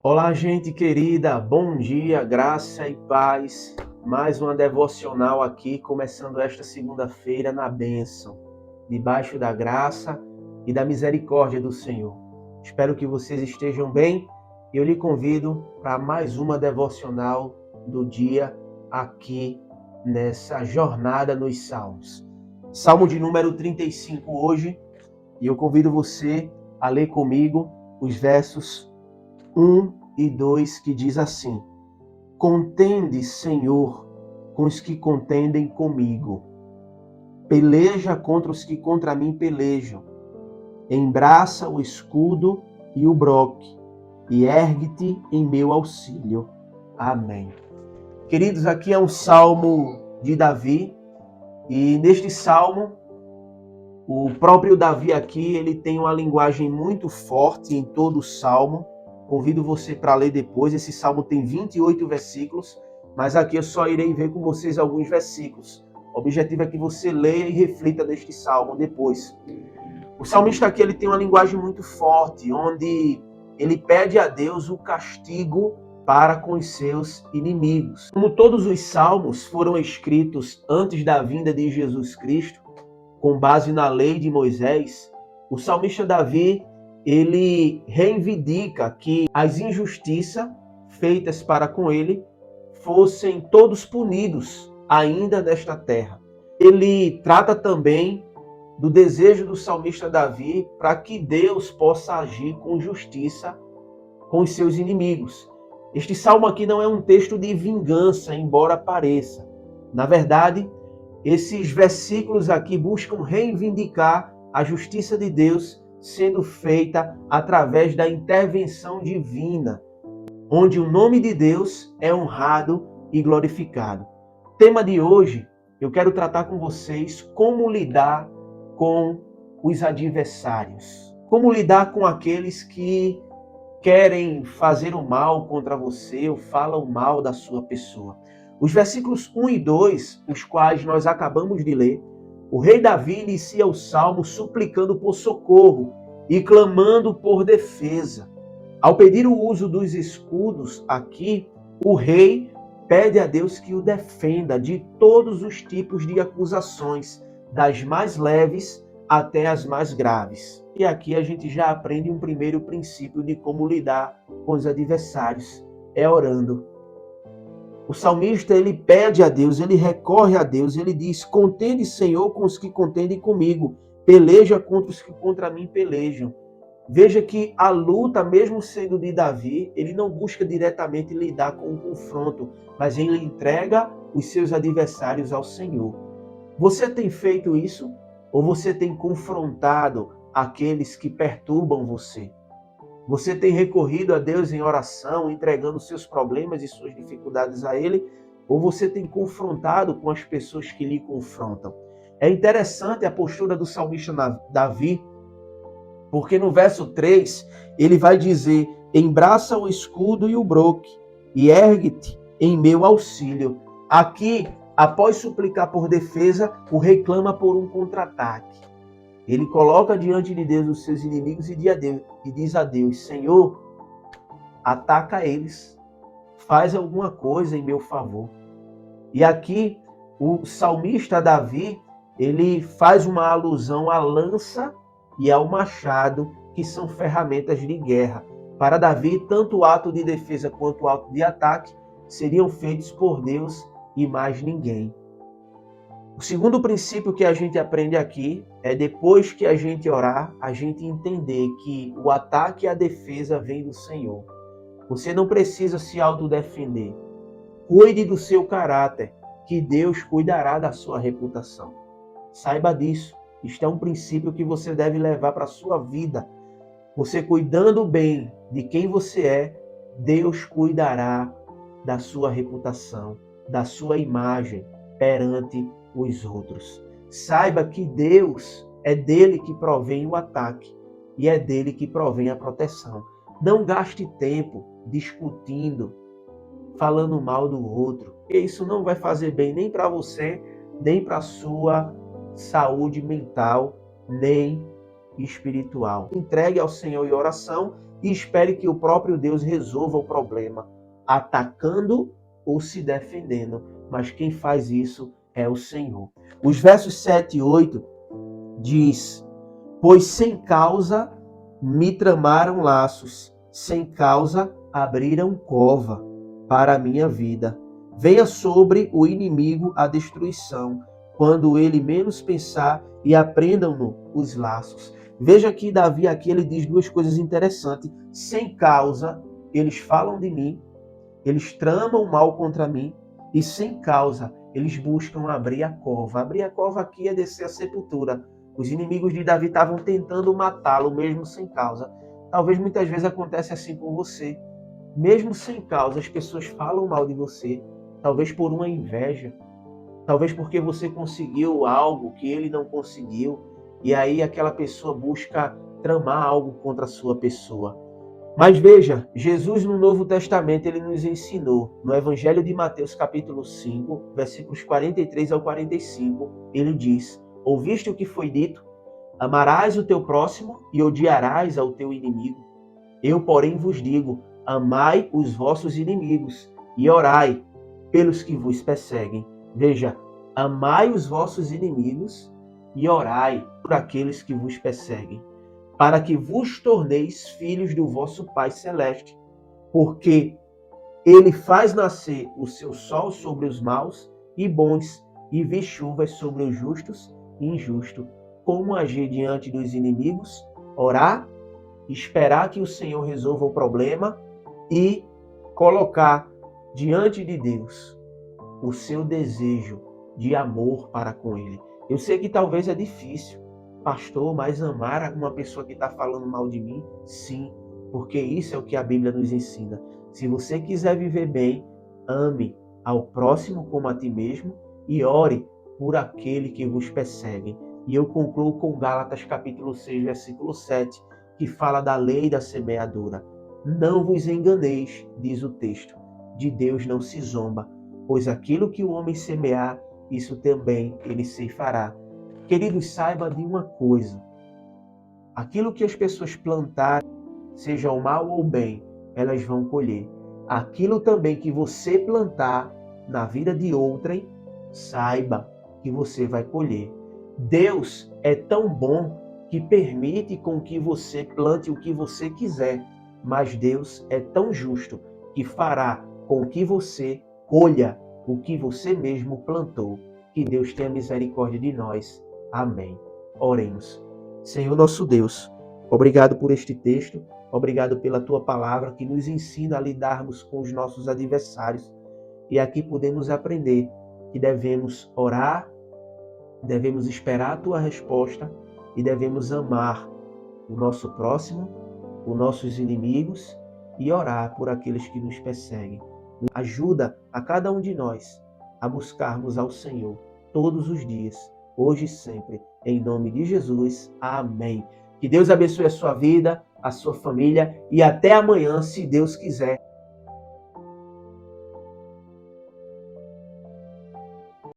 Olá, gente querida, bom dia, graça e paz. Mais uma devocional aqui, começando esta segunda-feira na bênção, debaixo da graça e da misericórdia do Senhor. Espero que vocês estejam bem e eu lhe convido para mais uma devocional do dia aqui nessa jornada nos Salmos. Salmo de número 35 hoje, e eu convido você a ler comigo os versos 1 e 2, que diz assim: Contende, Senhor, com os que contendem comigo. Peleja contra os que contra mim pelejam. Embraça o escudo e o broque, e ergue-te em meu auxílio. Amém. Queridos, aqui é um salmo de Davi, e neste salmo, o próprio Davi aqui, ele tem uma linguagem muito forte em todo o salmo. Convido você para ler depois. Esse salmo tem 28 versículos, mas aqui eu só irei ver com vocês alguns versículos. O objetivo é que você leia e reflita neste salmo depois. O salmista aqui ele tem uma linguagem muito forte, onde ele pede a Deus o castigo para com os seus inimigos. Como todos os salmos foram escritos antes da vinda de Jesus Cristo, com base na lei de Moisés, o salmista Davi, ele reivindica que as injustiças feitas para com ele fossem todos punidos ainda nesta terra. Ele trata também do desejo do salmista Davi para que Deus possa agir com justiça com os seus inimigos. Este salmo aqui não é um texto de vingança, embora pareça. Na verdade, esses versículos aqui buscam reivindicar a justiça de Deus sendo feita através da intervenção divina, onde o nome de Deus é honrado e glorificado. Tema de hoje, eu quero tratar com vocês como lidar com os adversários. Como lidar com aqueles que querem fazer o mal contra você ou falam mal da sua pessoa. Os versículos 1 e 2, os quais nós acabamos de ler, o rei Davi inicia o salmo suplicando por socorro e clamando por defesa. Ao pedir o uso dos escudos aqui, o rei pede a Deus que o defenda de todos os tipos de acusações, das mais leves até as mais graves. E aqui a gente já aprende um primeiro princípio de como lidar com os adversários, é orando. O salmista, ele pede a Deus, ele recorre a Deus, ele diz: Contende, Senhor, com os que contendem comigo, peleja contra os que contra mim pelejam. Veja que a luta, mesmo sendo de Davi, ele não busca diretamente lidar com o confronto, mas ele entrega os seus adversários ao Senhor. Você tem feito isso? Ou você tem confrontado aqueles que perturbam você? Você tem recorrido a Deus em oração, entregando seus problemas e suas dificuldades a Ele? Ou você tem confrontado com as pessoas que lhe confrontam? É interessante a postura do salmista Davi, porque no verso 3, ele vai dizer: Embraça o escudo e o broque, e ergue-te em meu auxílio. Aqui, após suplicar por defesa, o rei clama por um contra-ataque. Ele coloca diante de Deus os seus inimigos e diz a Deus: Senhor, ataca eles, faz alguma coisa em meu favor. E aqui o salmista Davi, ele faz uma alusão à lança e ao machado, que são ferramentas de guerra. Para Davi, tanto o ato de defesa quanto o ato de ataque seriam feitos por Deus e mais ninguém. O segundo princípio que a gente aprende aqui é, depois que a gente orar, a gente entender que o ataque e a defesa vem do Senhor. Você não precisa se autodefender. Cuide do seu caráter, que Deus cuidará da sua reputação. Saiba disso. Isto é um princípio que você deve levar para a sua vida. Você cuidando bem de quem você é, Deus cuidará da sua reputação, da sua imagem perante os outros. Saiba que Deus é dele que provém o ataque e é dele que provém a proteção. Não gaste tempo discutindo, falando mal do outro, porque isso não vai fazer bem nem para você, nem para a sua saúde mental, nem espiritual. Entregue ao Senhor em oração, e espere que o próprio Deus resolva o problema, atacando ou se defendendo. Mas quem faz isso é o Senhor. Os versos 7 e 8 diz: pois sem causa me tramaram laços, sem causa abriram cova para a minha vida. Venha sobre o inimigo a destruição, quando ele menos pensar, e aprendam-no os laços. Veja que Davi aqui ele diz duas coisas interessantes. Sem causa, eles falam de mim, eles tramam mal contra mim, e sem causa, eles buscam abrir a cova. Abrir a cova aqui é descer a sepultura. Os inimigos de Davi estavam tentando matá-lo, mesmo sem causa. Talvez muitas vezes acontece assim com você. Mesmo sem causa, as pessoas falam mal de você. Talvez por uma inveja. Talvez porque você conseguiu algo que ele não conseguiu. E aí aquela pessoa busca tramar algo contra a sua pessoa. Mas veja, Jesus no Novo Testamento ele nos ensinou, no Evangelho de Mateus capítulo 5, versículos 43 ao 45, ele diz: ouviste o que foi dito? Amarás o teu próximo e odiarás ao teu inimigo. Eu, porém, vos digo, amai os vossos inimigos e orai pelos que vos perseguem. Veja, amai os vossos inimigos e orai por aqueles que vos perseguem, para que vos torneis filhos do vosso Pai Celeste, porque ele faz nascer o seu sol sobre os maus e bons, e vê chuvas sobre os justos e injustos. Como agir diante dos inimigos? Orar, esperar que o Senhor resolva o problema e colocar diante de Deus o seu desejo de amor para com Ele. Eu sei que talvez é difícil, pastor, mas amar uma pessoa que está falando mal de mim? Sim, porque isso é o que a Bíblia nos ensina. Se você quiser viver bem, ame ao próximo como a ti mesmo e ore por aquele que vos persegue. E eu concluo com Gálatas capítulo 6, versículo 7, que fala da lei da semeadura. Não vos enganeis, diz o texto, de Deus não se zomba, pois aquilo que o homem semear, isso também ele ceifará. Queridos, saiba de uma coisa: aquilo que as pessoas plantarem, seja o mal ou o bem, elas vão colher. Aquilo também que você plantar na vida de outrem, saiba que você vai colher. Deus é tão bom que permite com que você plante o que você quiser, mas Deus é tão justo que fará com que você colha o que você mesmo plantou. Que Deus tenha misericórdia de nós. Amém. Oremos. Senhor nosso Deus, obrigado por este texto, obrigado pela tua palavra que nos ensina a lidarmos com os nossos adversários. E aqui podemos aprender que devemos orar, devemos esperar a tua resposta e devemos amar o nosso próximo, os nossos inimigos e orar por aqueles que nos perseguem. Ajuda a cada um de nós a buscarmos ao Senhor todos os dias, hoje e sempre. Em nome de Jesus. Amém. Que Deus abençoe a sua vida, a sua família e até amanhã, se Deus quiser.